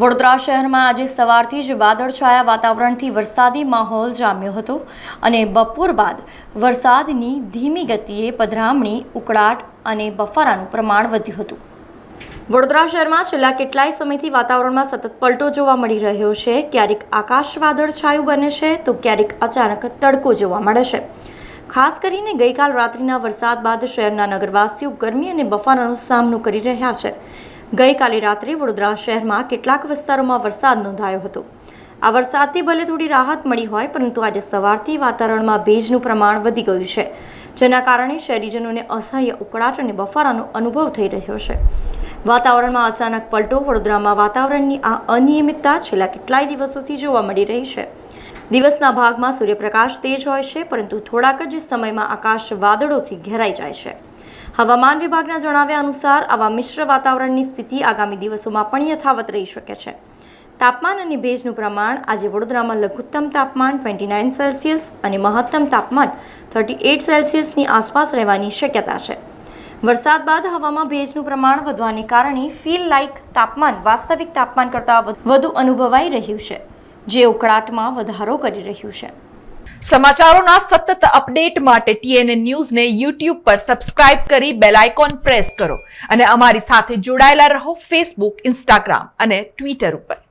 વડોદરા શહેરમાં આજે સવારથી જ વાદળછાયા વાતાવરણથી વરસાદી માહોલ જામ્યો હતો અને બપોર બાદ વરસાદની ધીમી ગતિએ પધરામણી, ઉકળાટ અને બફારાનું પ્રમાણ વધ્યું હતું। વડોદરા શહેરમાં છેલ્લા કેટલાય સમયથી વાતાવરણમાં સતત પલટો જોવા મળી રહ્યો છે। ક્યારેક આકાશ વાદળછાયું બને છે તો ક્યારેક અચાનક તડકો જોવા મળે છે। ખાસ કરીને ગઈકાલ રાત્રિના વરસાદ બાદ શહેરના નગરવાસીઓ ગરમી અને બફારાનો સામનો કરી રહ્યા છે। ગઈકાલે રાત્રે વડોદરા શહેરમાં કેટલાક વિસ્તારોમાં વરસાદ નોંધાયો હતો। આ વરસાદથી ભલે થોડી રાહત મળી હોય, પરંતુ આજે સવારથી વાતાવરણમાં ભેજનું પ્રમાણ વધી ગયું છે, જેના કારણે શહેરીજનોને અસહ્ય ઉકળાટ અને બફારાનો અનુભવ થઈ રહ્યો છે। વાતાવરણમાં અચાનક પલટો વડોદરામાં વાતાવરણની આ અનિયમિતતા છેલ્લા કેટલાય દિવસોથી જોવા મળી રહી છે। દિવસના ભાગમાં સૂર્યપ્રકાશ તેજ હોય છે, પરંતુ થોડાક જ સમયમાં આકાશ વાદળોથી ઘેરાઈ જાય છે। હવામાન વિભાગના જણાવ્યા અનુસાર આવા મિશ્ર વાતાવરણની સ્થિતિ આગામી દિવસોમાં પણ યથાવત રહી શકે છે। તાપમાન અને ભેજનું પ્રમાણ આજે વડોદરામાં લઘુત્તમ તાપમાન 29 સેલ્સિયસ અને મહત્તમ તાપમાન 38 સેલ્સિયસની આસપાસ રહેવાની શક્યતા છે। વરસાદ બાદ હવામાં ભેજનું પ્રમાણ વધવાને કારણે ફીલ લાઇક તાપમાન વાસ્તવિક તાપમાન કરતાં વધુ અનુભવાઈ રહ્યું છે, જે ઉકળાટમાં વધારો કરી રહ્યું છે। સમાચારોના સતત અપડેટ માટે TNN ન્યૂઝને YouTube પર સબસ્ક્રાઇબ કરી બેલ આઇકોન પ્રેસ કરો અને અમારી સાથે જોડાયેલા રહો Facebook, Instagram અને Twitter ઉપર।